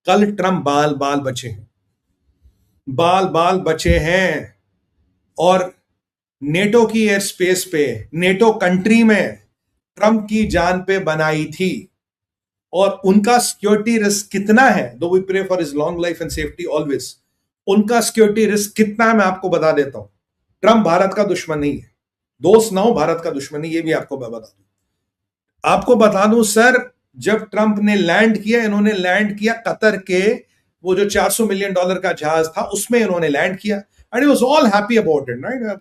कल ट्रम्प बाल बाल बचे हैं, बाल बाल बचे हैं। और नेटो की एयर स्पेस पे, नेटो कंट्री में ट्रम्प की जान पे बनाई थी। और उनका सिक्योरिटी रिस्क कितना है, though we pray for his long life and safety always, उनका सिक्योरिटी रिस्क कितना है मैं आपको बता देता हूं। ट्रम्प भारत का दुश्मन नहीं है, दोस्त ना हो, भारत का दुश्मन नहीं, ये भी आपको मैं बता दूं। आपको बता दूं सर, जब ट्रम्प ने लैंड किया, इन्होंने लैंड किया कतर के वो जो $400 मिलियन का जहाज था उसमें इन्होंने लैंड किया, and he was all happy about it, right,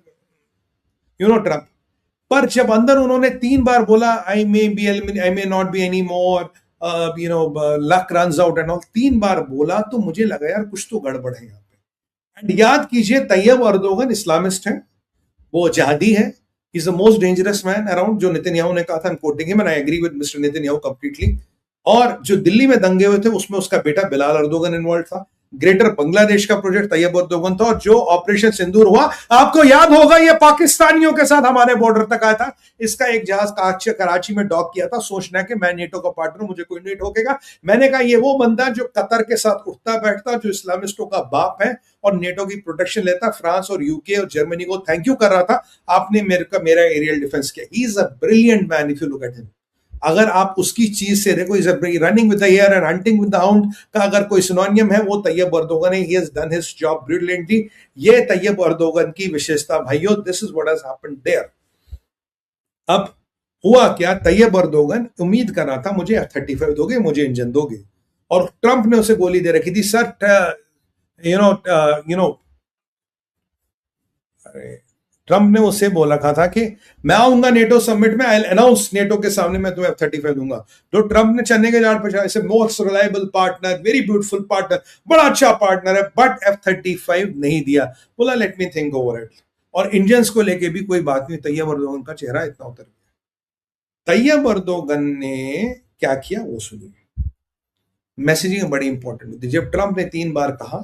you know Trump. पर जब अंदर उन्होंने 3 बार बोला I may not be any more, luck runs out and all, 3 बार बोला, तो मुझे लगा यार कुछ तो गड़बड़ है यहाँ पे। एंड याद कीजिए, तैयब अर्दोगन इस्लामिस्ट है, वो जहादी है, is the most dangerous man around, जो नेतन्याहू ने कहा था, quoting him, and I agree with mister Netanyahu completely. और जो दिल्ली में दंगे हुए थे उसमें उसका बेटा बिलाल अर्दोगन इन्वॉल्व था, ग्रेटर बांग्लादेश का प्रोजेक्ट तैयब अर्दोगन था, और जो ऑपरेशन सिंदूर हुआ, आपको याद होगा, ये पाकिस्तानियों के साथ हमारे बॉर्डर तक आया था। इसका एक जहाज कराची में डॉक किया था, सोचना कि मैं नेटो का पार्टनर, मुझे कोई नहीं ठोकेगा। मैंने कहा ये वो बंदा जो कतर के साथ उठता बैठता, जो इस्लामिस्टों का बाप है और नेटो की प्रोटेक्शन लेता, फ्रांस और यूके और जर्मनी को थैंक यू कर रहा था, आपने मेरा एरियल डिफेंस किया। He is a brilliant man if you look at him. अगर आप उसकी चीज से देखो, is running with the air and hunting with the hound का अगर कोई सिनोनियम है, वो तैयब अर्दोगन है। He has done his job brilliantly. ये तैयब अर्दोगन की विशेषता भाइयों, this is what has happened there. अब हुआ क्या, तैयब अर्दोगन उम्मीद कर रहा था मुझे F-35 दोगे, मुझे इंजन दोगे, और ट्रंप ने उसे गोली दे रखी थी सर, ट्रंप ने उससे बोला था कि मैं आऊंगा नेटो समिट में, आई अनाउंस नेटो के सामने मैं तुम्हें F-35 दूंगा। तो ट्रंप ने चन्ने के झाड़ पर ऐसे most reliable partner, very beautiful partner, बड़ा अच्छा पार्टनर है, बट F-35 नहीं दिया। बोला let me think over it. और इंडियंस को लेके भी कोई बात नहीं, तैयब अर्दोगन का चेहरा इतना उतर गया। तैयब अर्दोगन ने क्या किया वो सुनिए। मैसेजिंग बड़ी इंपॉर्टेंट होती है। जब ट्रंप ने 3 बार कहा,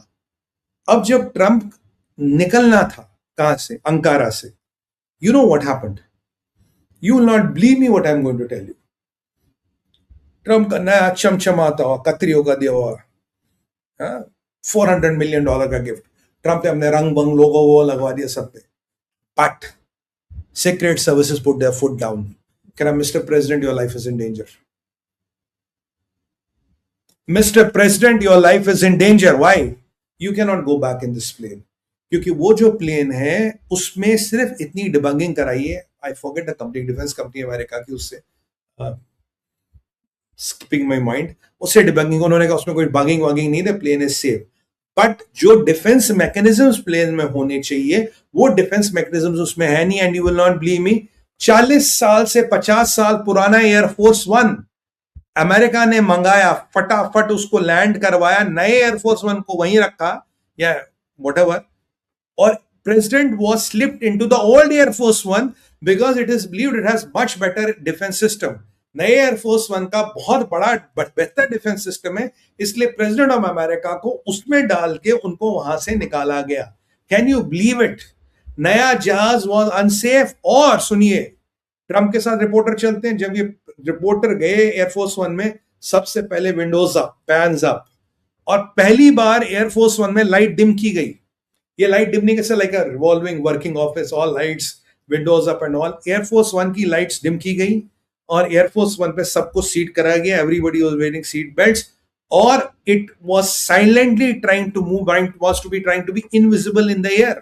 अब जब ट्रंप निकलना था कहां से, अंकारा से, you know what happened? You will not believe me what I'm going to tell you. Trump का नया चमचमाता हुआ कतरियों का दिया हुआ $400 मिलियन का गिफ्ट, ट्रंप ने अपने रंग बंग लोगों वो लगवा दिया सब पे। But secret services put their foot down, कह रहा mister president your life is in danger, mister president your life is in danger. Why? You can not go back in this plane, क्योंकि वो जो प्लेन है उसमें सिर्फ इतनी debugging कराई है, I forget the company, defence company America की, उससे स्किपिंग माय माइंड, उससे डिबगिंग उन्होंने कहा उसमें कोई बगिंग वगिंग नहीं है, प्लेन इज सेफ। बट जो डिफेंस मैकेनिज्म्स प्लेन में होने चाहिए वो डिफेंस मैकेनिज्म्स उसमें है नहीं। And you will not believe me, 40 साल से 50 साल पुराना एयरफोर्स 1 अमेरिका ने मंगाया, फटाफट उसको लैंड करवाया, नए एयरफोर्स 1 को वहीं रखा या व्हाटएवर, और president was slipped into the old Air Force One because it is believed it has much better defense system. नए एयरफोर्स 1 का बहुत बड़ा बेहतर डिफेंस सिस्टम है, इसलिए प्रेसिडेंट ऑफ अमेरिका को उसमें डाल के उनको वहां से निकाला गया। Can you believe it? नया जहाज वॉज अनसेफ। और सुनिए, ट्रंप के साथ रिपोर्टर चलते हैं, जब ये रिपोर्टर गए एयरफोर्स 1 में, सबसे पहले विंडोज अप, पैन्स अप, और पहली बार एयरफोर्स 1 में लाइट डिम की गई। ये लाइट डिमनिंग कैसे, like a revolving working office, all lights, Windows up and all. Air force 1 की लाइट्स डिम की गई और एयरफोर्स 1 पे सबको सीट कराया गया, everybody was wearing seat belts, और it was silently trying to move, was to be trying to be invisible in the air.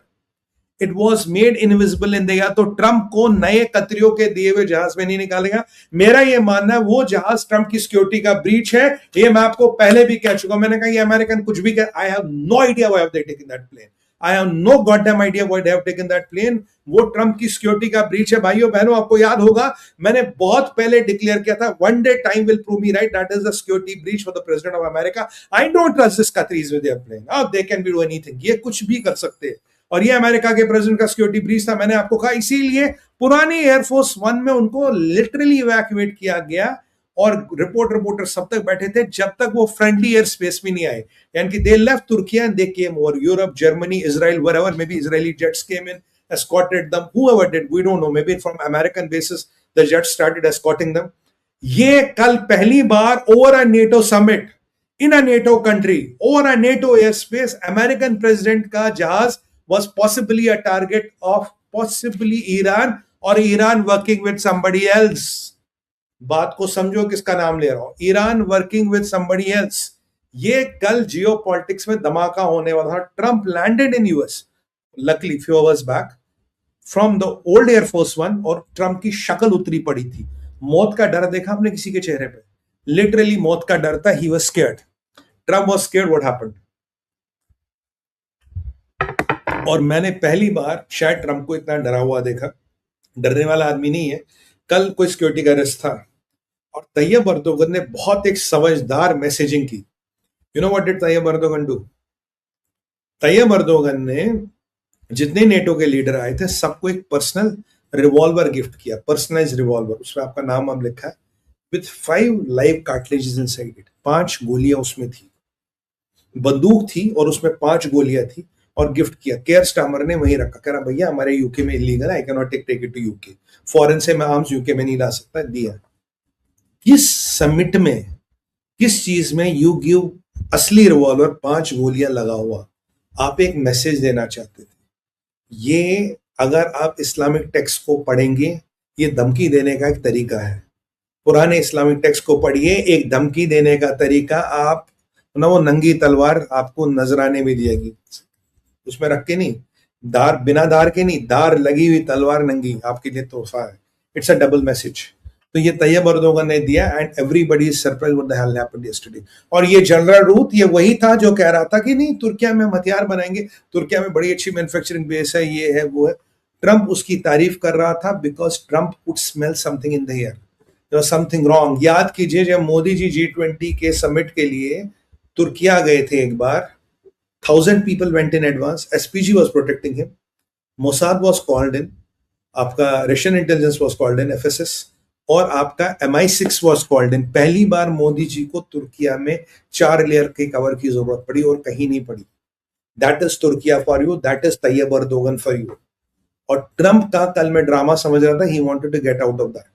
It was made invisible in the air. तो Trump को नए कतरियों के दिए हुए जहाज में नहीं निकालेगा। मेरा ये मानना है वो जहाज ट्रंप की सिक्योरिटी का ब्रीच है, ये मैं आपको पहले भी कह चुका हूं। मैंने कहा ये अमेरिकन कुछ भी कह, I have no idea why have they taken that plane, I have no goddamn idea why they have taken that plane. वो ट्रंप की सिक्योरिटी का ब्रीच है भाइयों बहनों। आपको याद होगा मैंने बहुत पहले डिक्लेयर किया था, one day time will prove me right, that is the security breach for the president of America. I don't trust this Qataris with their plane. Oh, they can do anything. ये कुछ भी कर सकते हैं, और ये अमेरिका के president का सिक्योरिटी ब्रीच था। मैंने आपको कहा इसीलिए पुरानी एयरफोर्स 1 में उनको लिटरली इवैक्यूएट किया गया, और रिपोर्टर सब तक बैठे थे जब तक वो फ्रेंडली एयर स्पेस भी नहीं आए। यानी कि दे लेफ्ट तुर्की and they came over Europe, Germany, Israel, wherever, maybe Israeli jets came in, escorted them, whoever did, we don't know, maybe from American bases the jets started escorting them. ये कल पहली बार over a NATO summit in a NATO country, over a NATO airspace, American president ka jahaz was possibly a target of possibly Iran or Iran working with somebody else. बात को समझो किसका नाम ले रहा हूं, Iran working with somebody else. ये कल जियो पॉलिटिक्स में धमाका होने वाला था. Trump landed in US luckily few hours back from the old air force one, और ट्रंप की शक्ल उतरी पड़ी थी. मौत का डर देखा आपने किसी के चेहरे पे? लिटरली मौत का डर था. He was scared. Trump was scared. What happened? और मैंने पहली बार शायद ट्रंप को इतना डरा हुआ देखा. डरने वाला आदमी नहीं है. कल कोई सिक्योरिटी का अरेस्ट था और तैयब अर्दोगन ने बहुत एक समझदार मैसेजिंग की. You know what did Tayyip Erdogan do? Tayyip Erdogan ने जितने नेटो के लीडर आए थे सबको एक पर्सनल रिवॉल्वर गिफ्ट किया. पर्सनलाइज रिवॉल्वर, उसमें आपका नाम हम लिखा है, with 5 live cartilages inside it. 5 गोलियां उसमें थी. बंदूक थी और उसमें 5 गोलियां थी, और गिफ्ट किया. केयर स्टामर ने वहीं रखा. कह रहा भैया हमारे यूके में इलीगल है, I can not take it to UK. Foreign से मैं आर्म्स यूके में नहीं ला सकता. दिया. किस समिट में, किस चीज में यू गिव असली रिवॉल्वर 5 गोलियां लगा हुआ? आप एक मैसेज देना चाहते थे. ये अगर आप इस्लामिक टेक्स्ट को पढ़ेंगे, ये धमकी देने का एक तरीका है. पुराने इस्लामिक टेक्स्ट को पढ़िए, एक धमकी देने का तरीका. आप ना वो नंगी तलवार आपको नजराने में दिएगी, उसमें रख के नहीं, दार बिना दार के नहीं, दार लगी हुई तलवार नंगी आपके लिए तोहफा है. It's a double message. तो ये तैयब अर्दोगन ने दिया, and everybody is surprised what the hell happened yesterday. और ये जनरल रूथ, ये वही था जो कह रहा था कि नहीं तुर्किया में हथियार बनाएंगे, तुर्किया में बड़ी अच्छी मैन्युफैक्चरिंग बेस है, ये है वो है. ट्रंप उसकी तारीफ कर रहा था because Trump could smell something in the air. There was something wrong. याद कीजिए जब मोदी जी G20 के समिट के लिए तुर्किया गए थे एक बार, 1,000 people went in advance. SPG was protecting him. Mossad was called in. आपका Russian intelligence was called in, FSS. और आपका MI6 was called in. पहली बार मोदी जी को तुर्किया में 4 लेयर के कवर की जरूरत पड़ी और कहीं नहीं पड़ी. That is Turkiye for you. That is Tayyip Erdogan for you. और ट्रंप का कल मैं ड्रामा समझ रहा था. He wanted to get out of that.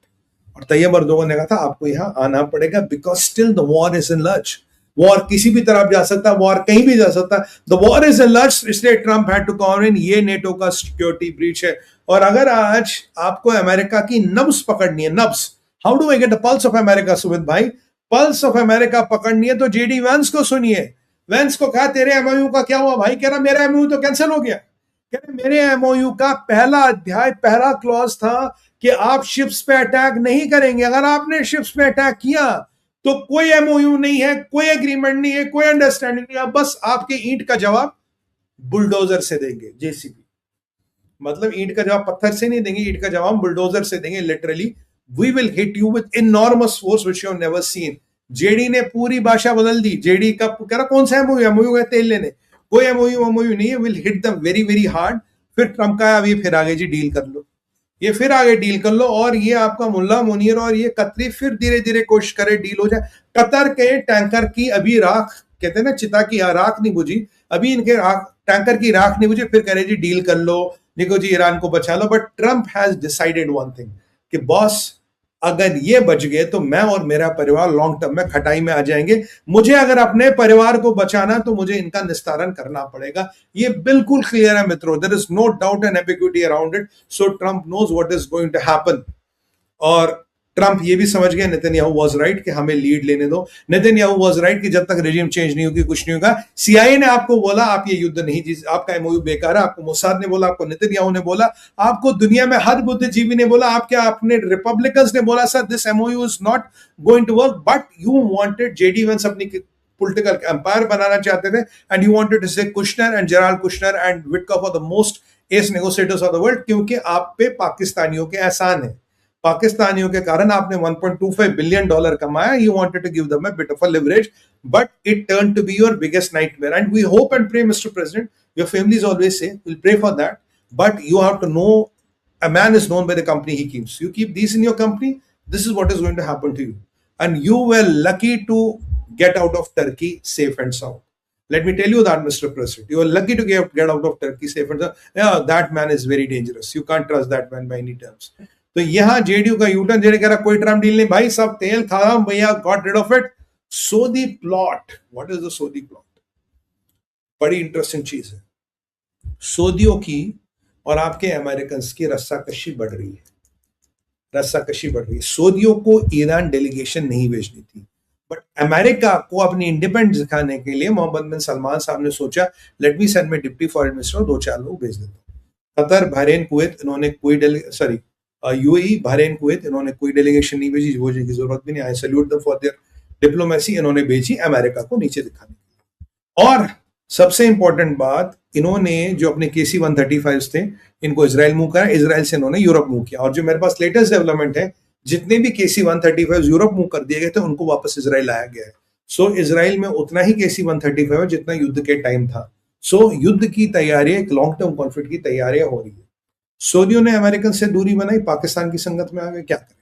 और तैयब अर्दोगन ने कहा था आपको यहाँ आना पड़ेगा because still the war is in Lurch. War किसी भी तरफ जा सकता है, वॉर कहीं भी जा सकता है. The war is in lurch, इसलिए ट्रंप हैड टू कम इन. ये नेटो का सिक्योरिटी ब्रीच है. और अगर आज आपको अमेरिका की नब्स पकड़नी है, नब्स, how do I get the pulse of America? Sumit भाई, पल्स ऑफ अमेरिका पकड़नी है तो जेडी वैंस को सुनिए. वैंस को कहा तेरे एमओयू का क्या हुआ भाई? कह रहा मेरा एमओयू तो कैंसिल हो गया. कह रहा मेरे एमओयू का पहला अध्याय, पहला क्लॉज था कि आप शिप्स पे अटैक नहीं करेंगे. अगर आपने शिप्स पे अटैक किया तो कोई एमओयू नहीं है, कोई एग्रीमेंट नहीं है, कोई अंडरस्टैंडिंग नहीं है. बस आपके ईंट का जवाब बुलडोजर से देंगे, जेसीबी. मतलब ईंट का जवाब पत्थर से नहीं देंगे, ईंट का जवाब बुलडोजर से देंगे. Literally we will hit you with enormous force which you have never seen. JD ने पूरी भाषा बदल दी. जेडी का कह रहा कौन सा एमओयू? एमओयू है तेल लेने. कोई एमओयू नहीं है. Will hit them very very hard. फिर ट्रंप का अभी फिर आगे जी डील कर लो, ये फिर आगे डील कर लो. और ये आपका मुल्ला मुनीर और ये कतरी फिर धीरे धीरे कोशिश करे डील हो जाए. कतर के टैंकर की अभी राख, कहते हैं ना चिता की राख नहीं बुझी, अभी इनके टैंकर की राख नहीं बुझी, फिर करे जी डील कर लो, देखो जी ईरान को बचा लो. But Trump has decided one thing कि बॉस अगर ये बच गए तो मैं और मेरा परिवार लॉन्ग टर्म में खटाई में आ जाएंगे. मुझे अगर अपने परिवार को बचाना तो मुझे इनका निस्तारण करना पड़ेगा. ये बिल्कुल क्लियर है मित्रों. There is no doubt and ambiguity around it. So Trump knows what is going to happen. और ट्रंप ये भी समझ गया नेतन्याहू वाज राइट कि हमें लीड लेने दो. नेतन्याहू वाज राइट कि जब तक रेजिम चेंज नहीं होगी कुछ नहीं होगा. सीआईए ने आपको बोला आप ये युद्ध नहीं जीत, आपका एमओयू बेकार है. आपको मोसाद ने बोला, आपको नेतन्याहू ने बोला, आपको दुनिया में हर बुद्धिजीवी ने बोला, आप क्या अपने रिपब्लिकन्स ने बोला sir this MOU is not going to work. But you wanted, JD Vance अपनी पॉलिटिकल एम्पायर बनाना चाहते थे, and you wanted to say Kushner and Jared Kushner and Witkoff are the most ace negotiators of the world, क्योंकि आप पे पाकिस्तानियों के एहसान है. पाकिस्तानियों के कारण आपने $1.25 बिलियन कमाया. You wanted to give them a bit of a leverage, but it turned to be your biggest nightmare. And we hope and pray, Mr. President, your family is always safe. We'll pray for that. But you have to know, a man is known by the company he keeps. You keep these in your company, this is what is going to happen to you. And you were lucky to get out of Turkey safe and sound. Let me tell you that, Mr. President. You are lucky to get out of Turkey safe and sound. Yeah, that man is very dangerous. You can't trust that man by any terms. तो यहां JDU का U turn JD कह रहा कोई Trump deal नहीं भाई, सब तेल खत्म भैया, got rid of it. Saudi plot, what is the Saudi plot? बड़ी इंटरेस्टिंग चीज है। सऊदियों की और आपके अमेरिकन की रस्साकशी बढ़ रही है, रस्साकशी बढ़ रही है। सऊदियों को ईरान डेलीगेशन नहीं भेजनी थी, बट अमेरिका को अपनी इंडिपेंडेंस दिखाने के लिए मोहम्मद बिन सलमान साहब ने सोचा, लेट मी सेंड माई डिप्टी फॉरेन मिनिस्टर, दो चार लोग भेज देता हूं। कतर, बहरीन, कुवैत, इन्होंने कोई सॉरी यूएई, बहरीन, कुवैत, इन्होंने कोई डेलीगेशन नहीं भेजी, भेजने की जरूरत भी नहीं। आई salute them for their diplomacy. इन्होंने भेजी अमेरिका को नीचे दिखाने। और सबसे इंपॉर्टेंट बात, इन्होंने जो अपने केसी 135 थे, इनको इसराइल मूव करा, इसराइल से इन्होंने यूरोप मूव किया। और जो मेरे पास लेटेस्ट डेवलपमेंट है, जितने भी केसी 135 यूरोप मूव कर दिए गए थे, उनको वापस इसराइल लाया गया है। सो इसराइल में उतना ही केसी 135 है जितना युद्ध के टाइम था। सो युद्ध की तैयारी, एक लॉन्ग टर्म कॉन्फ्लिक्ट की तैयारियां हो रही है। सऊदियों ने अमेरिकन से दूरी बनाई, पाकिस्तान की संगत में आ गए, क्या करें।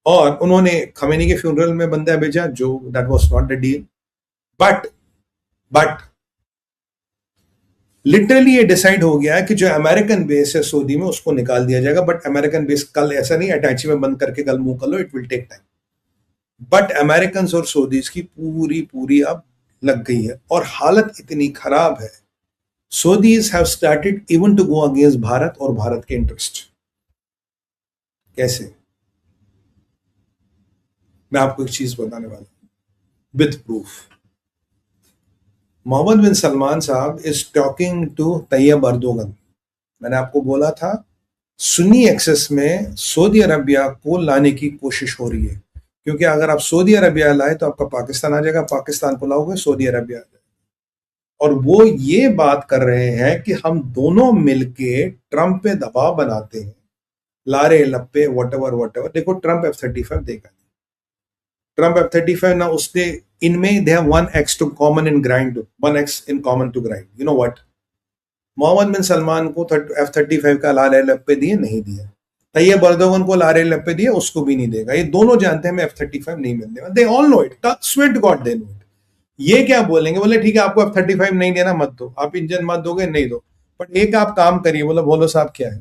और उन्होंने खमेनी के फ्यूनरल में बंदा भेजा, जो that was not the deal. But literally ये डिसाइड हो गया है कि जो अमेरिकन बेस है सऊदी में, उसको निकाल दिया जाएगा। बट अमेरिकन बेस कल ऐसा नहीं अटैची में बंद करके कल मूव कर लो, it will take time. But American और सऊदीज की पूरी पूरी अब लग गई है, और हालत इतनी खराब है, Saudis have started even to go against Bharat और भारत के इंटरेस्ट। कैसे? मैं आपको एक चीज बताने वाला हूं with proof. Mohammed bin Salman साहब is talking to Tayyip Erdogan. मैंने आपको बोला था, सुन्नी एक्सेस में सऊदी अरबिया को लाने की कोशिश हो रही है, क्योंकि अगर आप सऊदी अरबिया लाए तो आपका पाकिस्तान आ जाएगा, पाकिस्तान को लाओगे सऊदी अरबिया आ जाएगा। और वो ये बात कर रहे हैं कि हम दोनों मिलके ट्रंप पे दबाव बनाते हैं, लारे लप्पे वटेवर वटेवर। देखो, ट्रंप F-35 देगा, ट्रंप F-35 ना, उसने इनमें they have 1x to common in grind, 1x in common to grind. You know what? Mohammed bin Salman को F-35 का लारे लप्पे दिए, नहीं दिया। तैयब अर्दोगन को लारे लप्पे दिए, उसको भी नहीं देगा। ये दोनों जानते हैं मैं F-35 नहीं मिलने वाला। They all know it, swear to God they know it. ये क्या बोलेंगे, बोले ठीक है आपको F-35 नहीं देना, मत दो, आप इंजन मत दोगे, नहीं दो। बट एक आप काम करिए। बोला बोलो साहब क्या है?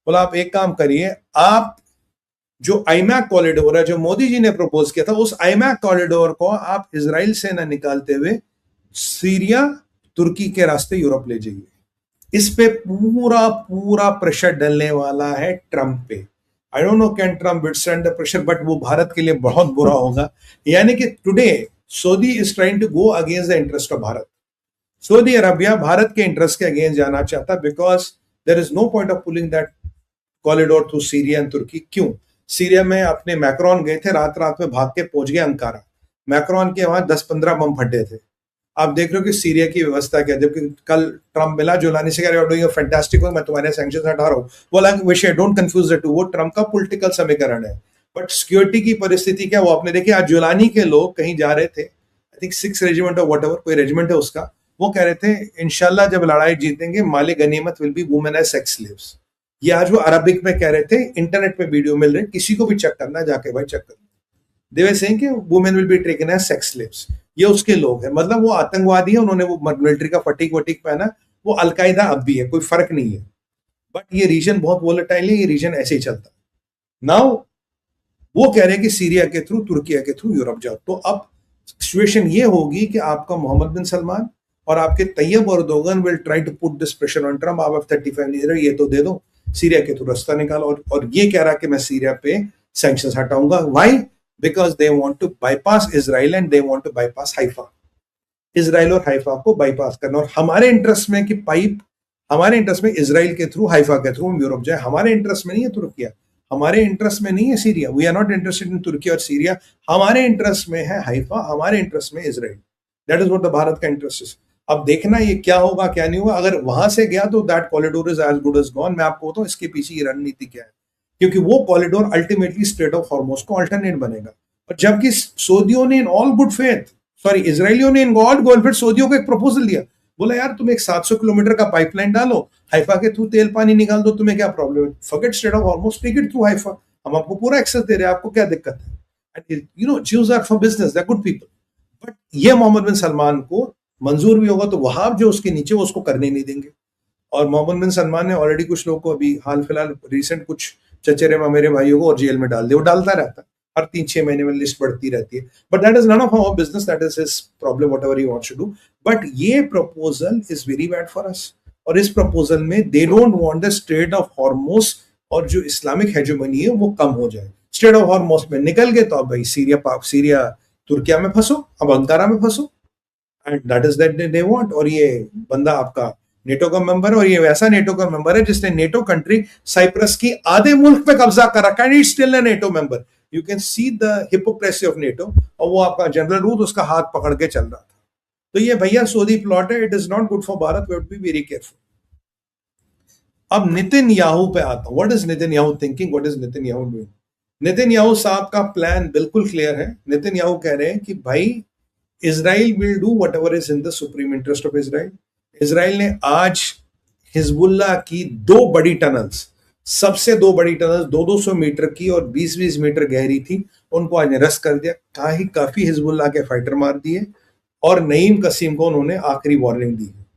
बोला आप एक काम करिए, आप जो आईमैक कॉरिडोर है जो मोदी जी ने प्रपोज किया था, उस आईमैक कॉरिडोर को आप इजराइल से ना निकालते हुए सीरिया, तुर्की के रास्ते यूरोप ले जाइए। इस पे पूरा पूरा प्रेशर डलने वाला है ट्रंप पे। I don't know can Trump withstand the pressure, but वो भारत के लिए बहुत बुरा होगा। यानी कि today Saudi is trying to go against the interest of Bharat. Saudi Arabia Bharat के इंटरेस्ट के अगेंस्ट जाना चाहता, because there is no point of pulling that corridor through Syria and Turkey. क्यों? सीरिया में अपने मैक्रोन गए थे, रात रात में भाग के पहुंच गए अंकारा। मैक्रोन के वहां 10-15 बम फटे थे। आप देख रहे हो कि सीरिया की व्यवस्था क्या, जबकि कल ट्रंप मिला, जोलानी से कह रहे, डूइंग फैंटास्टिक वर्क, मैं तुम्हारे सैंक्शंस हटा रहा हूं। बोला विषय, डोंट कंफ्यूज द टू, वो ट्रंप का पॉलिटिकल समीकरण है। बट सिक्योरिटी की परिस्थिति क्या, वो आपने देखी। आज जोलानी के लोग कहीं जा रहे थे, आई थिंक 6 रेजिमेंट और वट एवर कोई रेजिमेंट है उसका, वो कह रहे थे इंशाल्लाह जब लड़ाई जीतेंगे माले गनीमत will be women as sex slaves. ये आज वो अरबिक में कह रहे थे, इंटरनेट पे वीडियो मिल रहे, किसी को भी चेक करना, जाके भाई चेक कर। दे वर सेइंग कि women will be taken as sex slaves. ये उसके लोग हैं, मतलब वो आतंकवादी है, उन्होंने वो मिलिट्री का फटीक वटीक पहना, वो अलकायदा अब भी है, कोई फर्क नहीं है। बट ये रीजन बहुत वोलेटाइल है, ये रीजन ऐसे ही चलता है। नाउ वो कह रहे हैं कि सीरिया के थ्रू, तुर्किया के थ्रू यूरोप जाओ। तो अब सिचुएशन ये होगी कि आपका मोहम्मद बिन सलमान और आपके Tayyip Erdogan will try to put this pressure on Trump. आप F-35 नहीं दे रहे, ये तो दे दो, सीरिया के थ्रू रास्ता निकालो। और ये कह रहा कि मैं सीरिया पे सैंक्शंस हटाऊंगा। Why? Because they want to bypass Israel and they want to bypass Haifa. Israel और हाइफा को बाईपास करना, और हमारे इंटरेस्ट में कि पाइप, हमारे इंटरेस्ट में इजराइल के थ्रू, हाइफा के थ्रू हम यूरोप जाए। हमारे इंटरेस्ट में नहीं है तुर्किया, हमारे इंटरेस्ट में नहीं है Syria. We are not interested in Turkey और सीरिया। हमारे इंटरेस्ट में है हाइफा, हमारे इंटरेस्ट में Israel. That is what the Bharat का इंटरेस्ट इज। अब देखना ये क्या होगा क्या नहीं होगा। अगर वहां से गया तो that corridor is as good as gone. मैं आपको बताऊं इसके पीछे की रणनीति क्या है, क्योंकि वो corridor ultimately strait of Hormuz को अल्टरनेट बनेगा। और जबकि सऊदियों ने in all good faith, sorry इसराइलियों ने इन ऑल गुड फेथ सऊदियों को एक प्रपोजल दिया। बोला यार तुम एक 700 किलोमीटर का पाइपलाइन डालो, हाइफा के थ्रू तेल पानी निकाल दो, तुम्हें क्या प्रॉब्लम है? Forget strait of Hormuz, take it through Haifa, हम आपको पूरा एक्सेस दे रहे हैं, आपको क्या दिक्कत है? And you know Jews are for business, they are good people. But ये मोहम्मद बिन सलमान को मंजूर भी होगा तो वहां जो उसके नीचे वो उसको करने नहीं देंगे। और मोहम्मद बिन सलमान ने ऑलरेडी कुछ लोग को अभी हाल फिलहाल रिसेंट कुछ चचेरे मेरे भाइयों को और जेल में डाल दिया, वो डालता रहता है। हर 3-6 महीने में लिस्ट बढ़ती रहती है, but that is none of our business, that is his problem, whatever he wants to do. But ये proposal is very bad for us. और इस प्रपोजल में they don't want the strait of Hormuz और जो Islamic hegemony है वो कम हो जाए। स्ट्रेट ऑफ हॉर्मोस में निकल गए तो अब भाई सीरिया तुर्किया में फंसो, अब अंकारा में फंसो, and that is that they want. और ये बंदा आपका नेटो का मेंबर है, और ये वैसा नेटो का मेंबर है जिसने नेटो कंट्री साइप्रस की आधे मुल्क पे कब्जा कर रखा है, it's still a NATO member. You can see the hypocrisy of NATO. और वो आपका जनरल रूथ उसका हाथ पकड़ के चल रहा था। तो ये भैया सऊदी प्लॉट है, it is not good for Bharat, we have to be very careful. अब नितिन याहू पे आता हूं। What is Netanyahu thinking, what is Netanyahu doing? Netanyahu साहब का प्लान बिल्कुल क्लियर है। नितिन याहू कह रहे हैं कि भाई Israel will do whatever is in the supreme interest of Israel. Israel ने आज हिजबुल्लाह की 2 बड़ी टनल्स, सबसे 2 बड़ी टनल्स 200-200 मीटर की और 20-20 मीटर गहरी थी, उनको आज निरस्त कर दिया। काफी हिजबुल्लाह के फाइटर मार दिए और नईम कसीम को उन्होंने आखिरी वार्निंग दी।